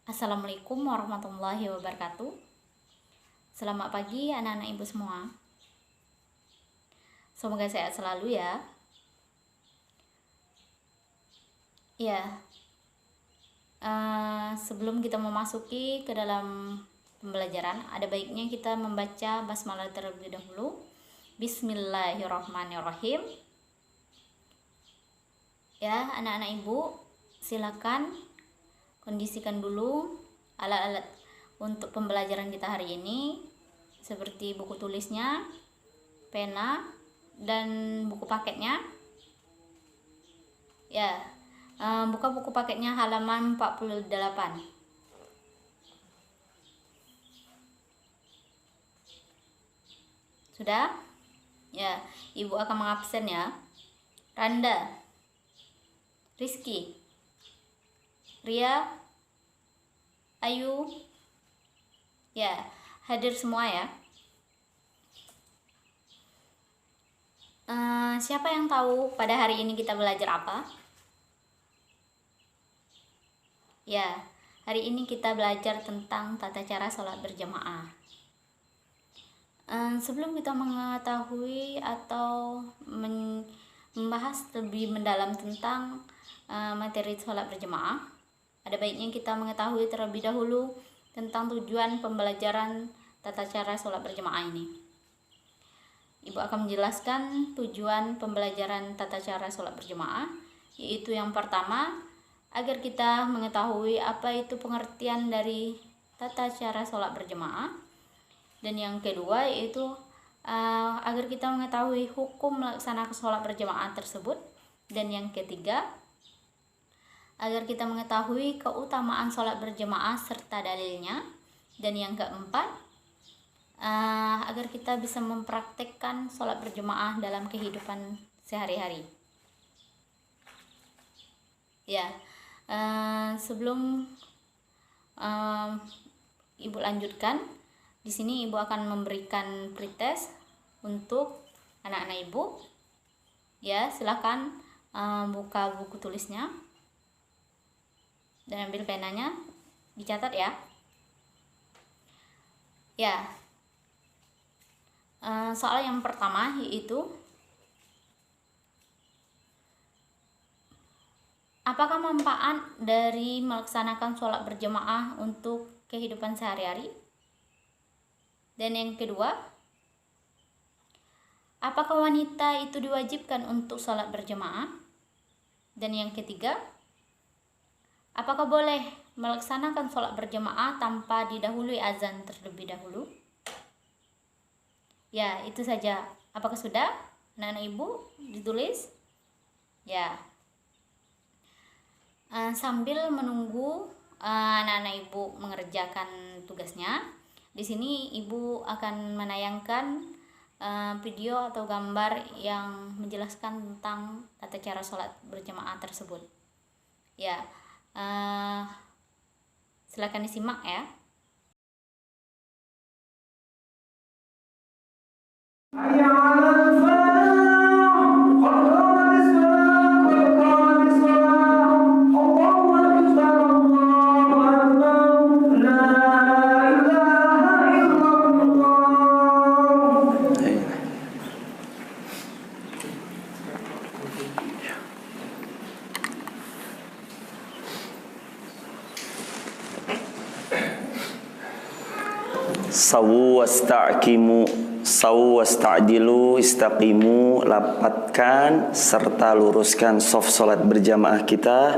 Assalamualaikum warahmatullahi wabarakatuh. Selamat pagi anak-anak ibu semua. Semoga sehat selalu ya. Sebelum kita memasuki ke dalam pembelajaran, ada baiknya kita membaca basmalah terlebih dahulu. Bismillahirrahmanirrahim. Ya, anak-anak ibu, silakan kondisikan dulu alat-alat untuk pembelajaran kita hari ini, seperti buku tulisnya, pena, dan buku paketnya. Buka buku paketnya halaman 48. Sudah? Ya, ibu akan mengabsen ya. Randa, Rizky, Ria, Ayu, ya, hadir semua ya. Siapa yang tahu pada hari ini kita belajar apa? Ya, hari ini kita belajar tentang tata cara sholat berjamaah. Sebelum kita mengetahui atau membahas lebih mendalam tentang materi sholat berjamaah, ada baiknya kita mengetahui terlebih dahulu tentang tujuan pembelajaran tata cara sholat berjamaah ini. Ibu akan menjelaskan tujuan pembelajaran tata cara sholat berjamaah, yaitu yang pertama, agar kita mengetahui apa itu pengertian dari tata cara sholat berjamaah. Dan yang kedua yaitu agar kita mengetahui hukum melaksanakan sholat berjamaah tersebut. Dan yang ketiga, agar kita mengetahui keutamaan sholat berjamaah serta dalilnya. Dan yang keempat, agar kita bisa mempraktekkan sholat berjamaah dalam kehidupan sehari-hari. Sebelum ibu lanjutkan, di sini ibu akan memberikan pretest untuk anak-anak ibu. Ya, silakan buka buku tulisnya dan ambil penanya, dicatat ya. Soal yang pertama yaitu, apakah manfaat dari melaksanakan sholat berjamaah untuk kehidupan sehari-hari? Dan yang kedua, apakah wanita itu diwajibkan untuk sholat berjamaah? Dan yang ketiga, apakah boleh melaksanakan sholat berjamaah tanpa didahului azan terlebih dahulu? Ya, itu saja. Apakah sudah anak-anak ibu ditulis? Ya. Sambil menunggu anak-anak ibu mengerjakan tugasnya, di sini ibu akan menayangkan video atau gambar yang menjelaskan tentang tata cara sholat berjamaah tersebut. Silakan disimak ya. Sawu wasta'dilu istaqimu, lapatkan serta luruskan shaf salat berjamaah kita.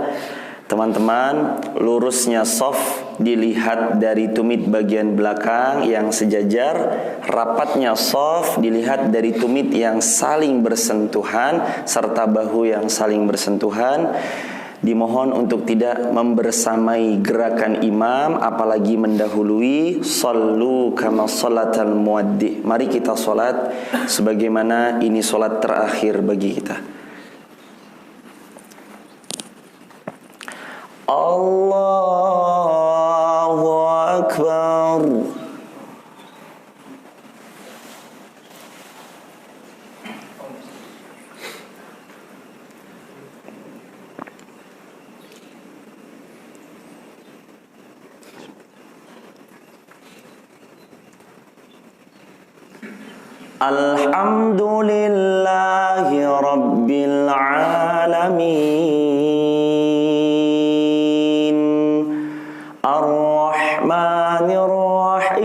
Teman-teman, lurusnya shaf dilihat dari tumit bagian belakang yang sejajar, rapatnya shaf dilihat dari tumit yang saling bersentuhan serta bahu yang saling bersentuhan. Dimohon untuk tidak membersamai gerakan imam, apalagi mendahului. Sallu kama salatal muaddi. Mari kita salat sebagaimana ini salat terakhir bagi kita. Allahu Akbar. Alhamdulillahi Rabbil Alamin, Ar-Rahmanir Rahim,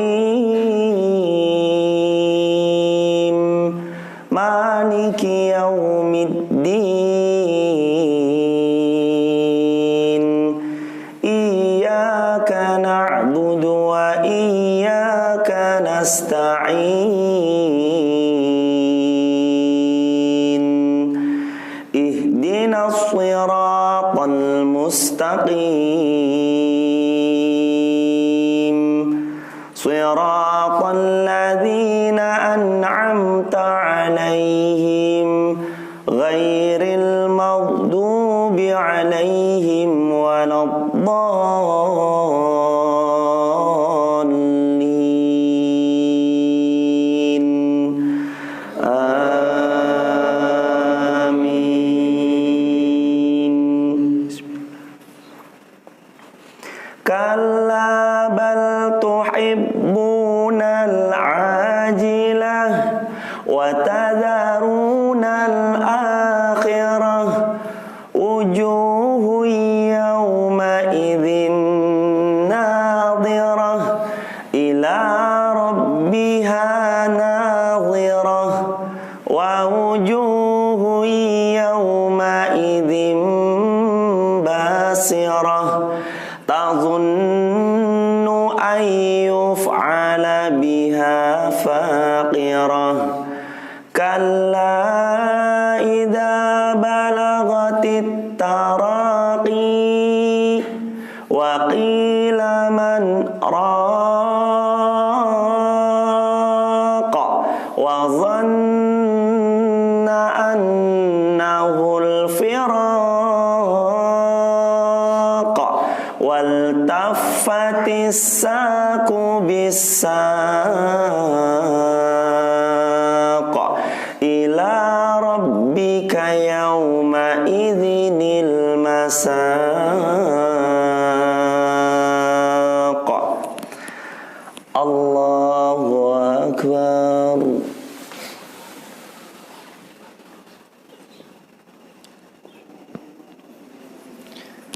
Maliki Yaumiddin, Iyyaka na'budu wa iyyaka nasta'in, Ihdinas siratal mustaqim, Siratal ladzina an'amta 'alaihim, ghairil maghdubi 'alaihim waladdallin. Amin. Kalla bal tuhibbunal ajilah wa tadharunal akhirah, wujuhun yawma idzin nadhirah ila rabbiha nadhirah, wa wujuhun yawma idzin basirah, tazunnu an yuf'ala biha faqirah. Kalla idza balagatit taraqi wa qila man raqa wa dhanna annahu al-firaq, waltaffatis saqu bis-saq, ila rabbika yawma idzinil masaq. Allahu akbar.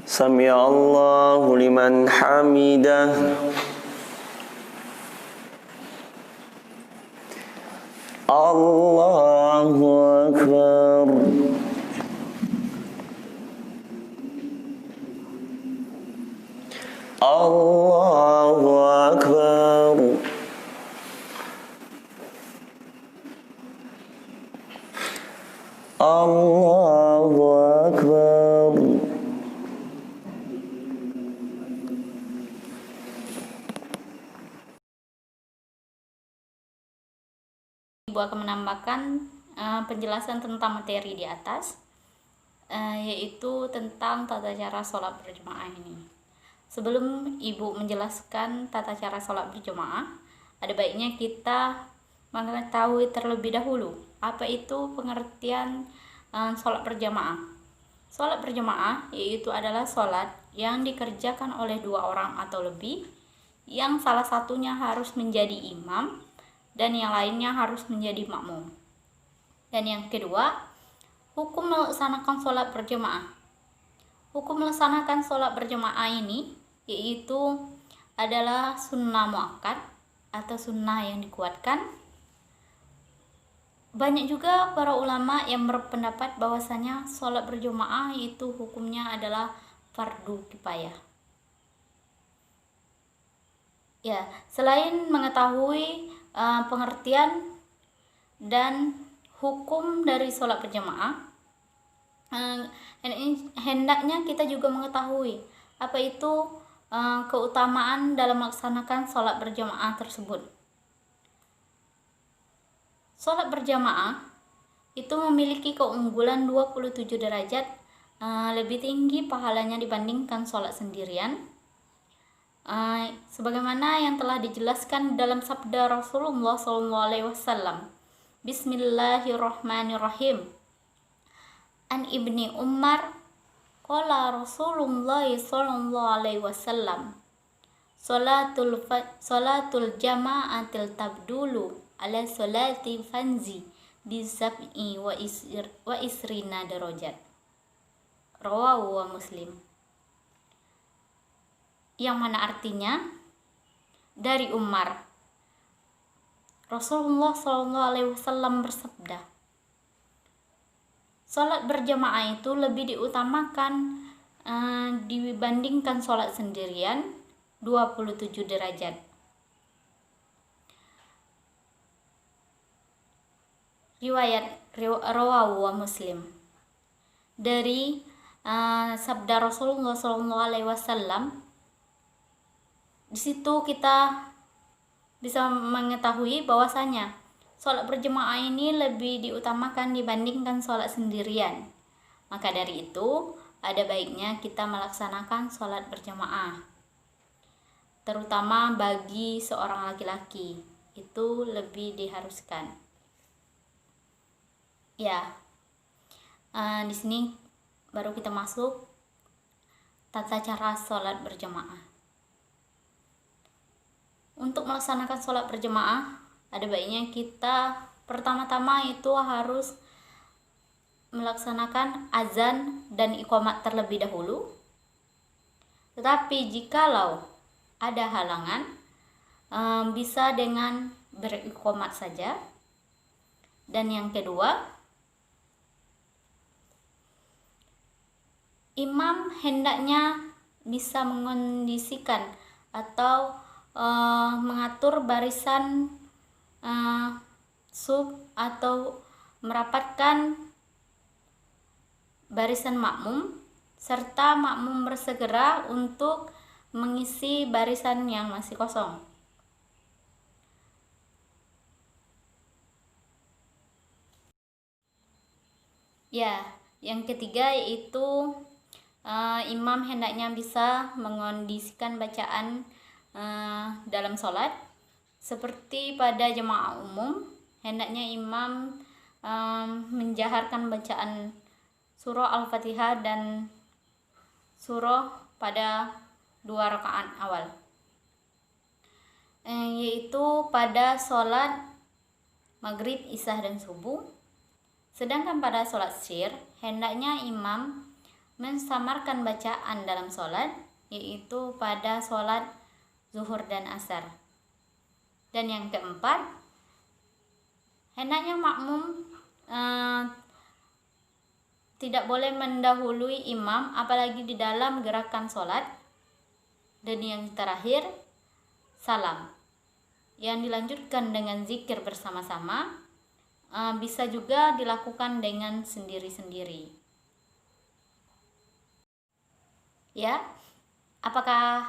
Sami Allahu liman hamidah. Allahu akbar. Allahu akbar. Allahu akbar. Ibu akan menambahkan penjelasan tentang materi di atas, yaitu tentang tata cara sholat berjamaah ini. Sebelum Ibu menjelaskan tata cara sholat berjamaah, ada baiknya kita mengetahui terlebih dahulu apa itu pengertian sholat berjamaah. Sholat berjamaah yaitu adalah sholat yang dikerjakan oleh dua orang atau lebih, yang salah satunya harus menjadi imam dan yang lainnya harus menjadi makmum. Dan yang kedua, hukum melaksanakan sholat berjamaah. Hukum melaksanakan sholat berjamaah ini yaitu adalah sunnah muakkad atau sunnah yang dikuatkan. Banyak juga para ulama yang berpendapat bahwasanya sholat berjamaah itu hukumnya adalah fardu kifayah. Ya, selain mengetahui pengertian dan hukum dari sholat berjamaah, hendaknya kita juga mengetahui apa itu keutamaan dalam melaksanakan sholat berjamaah tersebut. Sholat berjamaah itu memiliki keunggulan 27 derajat lebih tinggi pahalanya dibandingkan sholat sendirian, sebagaimana yang telah dijelaskan dalam sabda Rasulullah SAW. Bismillahirrahmanirrahim. An Ibni Umar qala Rasulullah SAW, salatul jama'atil tabdulu ala salati fanzi bi sab'i wa isrina darajat. Rawahu wa Muslim. Yang mana artinya dari Umar, Rasulullah SAW bersabda, sholat berjamaah itu lebih diutamakan dibandingkan sholat sendirian 27 derajat. Riwayat Rawahu wa Muslim. Dari sabda Rasulullah SAW, di situ kita bisa mengetahui bahwasanya sholat berjemaah ini lebih diutamakan dibandingkan sholat sendirian. Maka dari itu, ada baiknya kita melaksanakan sholat berjamaah, terutama bagi seorang laki-laki, itu lebih diharuskan. Ya, di sini baru kita masuk tata cara sholat berjamaah. Untuk melaksanakan sholat berjamaah, ada baiknya kita pertama-tama itu harus melaksanakan azan dan iqamat terlebih dahulu. Tetapi jikalau ada halangan, bisa dengan beriqamat saja. Dan yang kedua, imam hendaknya bisa mengondisikan atau mengatur barisan sub atau merapatkan barisan makmum, serta makmum bersegera untuk mengisi barisan yang masih kosong. Ya, yang ketiga yaitu imam hendaknya bisa mengondisikan bacaan dalam sholat. Seperti pada jemaah umum, hendaknya imam menjaharkan bacaan surah Al-Fatihah dan surah pada 2 rakaat awal, yaitu pada sholat maghrib, isya dan subuh. Sedangkan pada sholat syir, hendaknya imam mensamarkan bacaan dalam sholat, yaitu pada sholat zuhur dan asar. Dan yang keempat, hendaknya makmum tidak boleh mendahului imam apalagi di dalam gerakan sholat. Dan yang terakhir, salam yang dilanjutkan dengan zikir bersama-sama, bisa juga dilakukan dengan sendiri-sendiri. Ya, apakah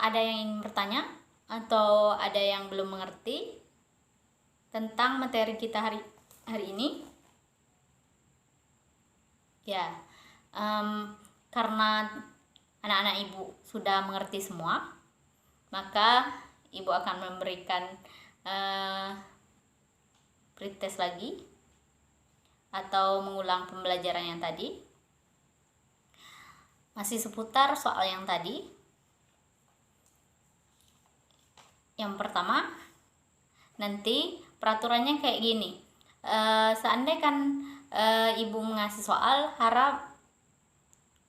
ada yang ingin bertanya atau ada yang belum mengerti tentang materi kita hari ini? Ya, karena anak-anak ibu sudah mengerti semua, maka ibu akan memberikan pretest lagi atau mengulang pembelajaran yang tadi, masih seputar soal yang tadi. Yang pertama, nanti peraturannya kayak gini. Seandainya kan ibu mengasih soal, harap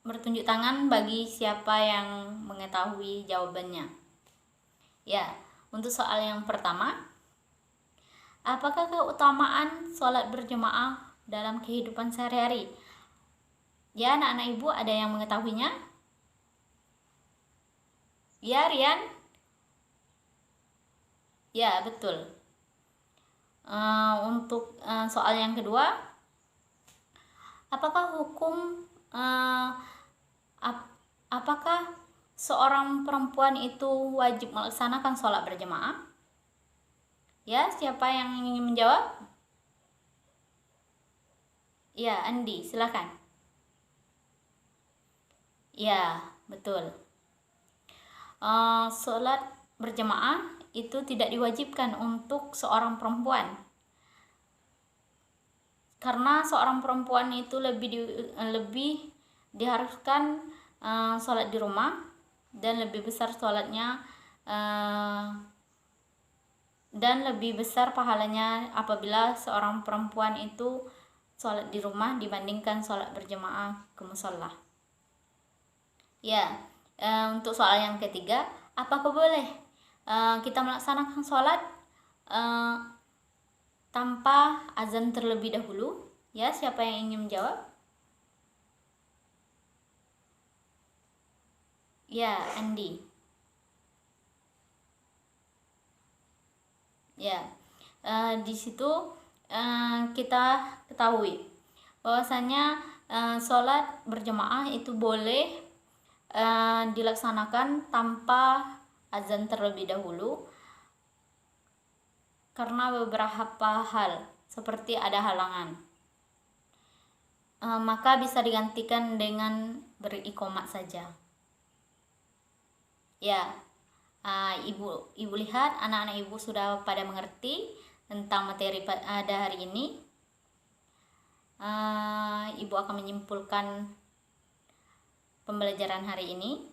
bertunjuk tangan bagi siapa yang mengetahui jawabannya. Ya, untuk soal yang pertama, apakah keutamaan sholat berjemaah dalam kehidupan sehari-hari? Ya, anak-anak ibu ada yang mengetahuinya? Ya, Rian? Ya, betul. Untuk soal yang kedua, apakah apakah seorang perempuan itu wajib melaksanakan sholat berjamaah? Ya, siapa yang ingin menjawab? Ya, Andi, silakan. Ya, betul. Sholat berjamaah itu tidak diwajibkan untuk seorang perempuan, karena seorang perempuan itu lebih diharuskan sholat di rumah, dan lebih besar sholatnya dan lebih besar pahalanya apabila seorang perempuan itu sholat di rumah dibandingkan sholat berjamaah ke musola. Ya, untuk soal yang ketiga, apakah boleh kita melaksanakan sholat tanpa azan terlebih dahulu? Ya, siapa yang ingin menjawab? Ya, Andi. Ya, di situ kita ketahui bahwasanya sholat berjamaah itu boleh dilaksanakan tanpa azan terlebih dahulu karena beberapa hal, seperti ada halangan. Maka bisa digantikan dengan beriqomat saja. Ya, ibu lihat anak-anak ibu sudah pada mengerti tentang materi pada hari ini. Ibu akan menyimpulkan pembelajaran hari ini.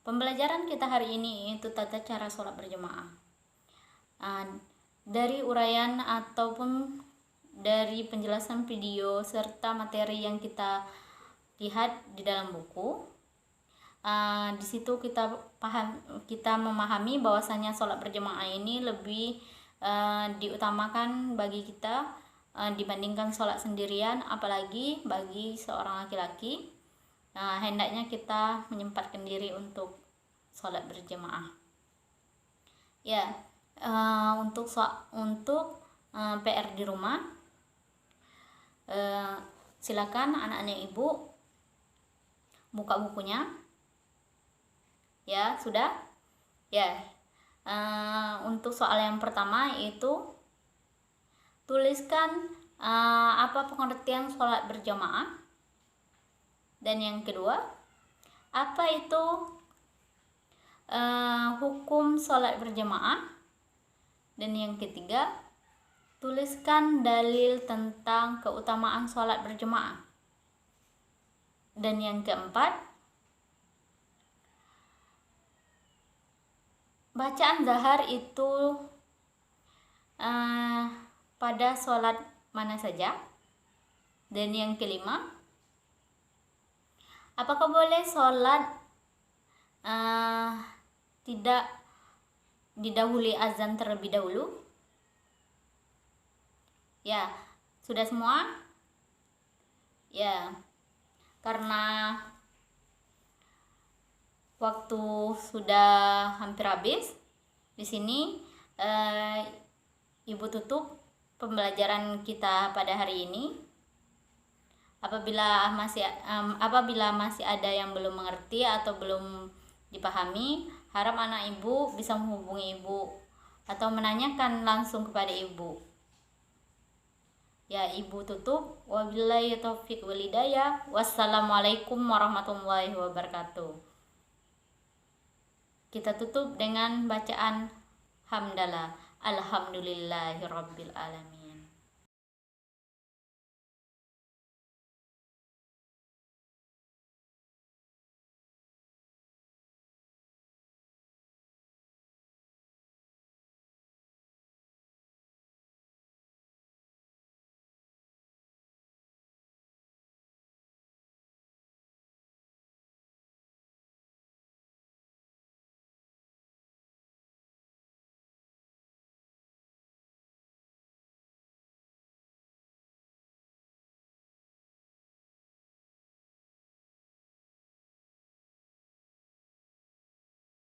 Pembelajaran kita hari ini itu tata cara sholat berjamaah. Dari uraian ataupun dari penjelasan video serta materi yang kita lihat di dalam buku, di situ kita memahami bahwasanya sholat berjamaah ini lebih diutamakan bagi kita dibandingkan sholat sendirian, apalagi bagi seorang laki-laki. Hendaknya kita menyempatkan diri untuk sholat berjamaah. Ya, untuk PR di rumah, silakan anak-anak ibu buka bukunya. Ya, sudah. Ya, untuk soal yang pertama itu tuliskan apa pengertian sholat berjamaah. Dan yang kedua, apa itu hukum sholat berjamaah. Dan yang ketiga, tuliskan dalil tentang keutamaan sholat berjamaah. Dan yang keempat, bacaan zahar itu pada sholat mana saja. Dan yang kelima, apakah boleh sholat tidak didahului azan terlebih dahulu? Ya, sudah semua? Ya, karena waktu sudah hampir habis, di sini ibu tutup pembelajaran kita pada hari ini. Apabila masih ada yang belum mengerti atau belum dipahami, harap anak ibu bisa menghubungi ibu atau menanyakan langsung kepada ibu. Ya, ibu tutup. Wabillahi taufiq wal hidayah. Wassalamualaikum warahmatullahi wabarakatuh. Kita tutup dengan bacaan hamdalah. Alhamdulillahirabbil alamin.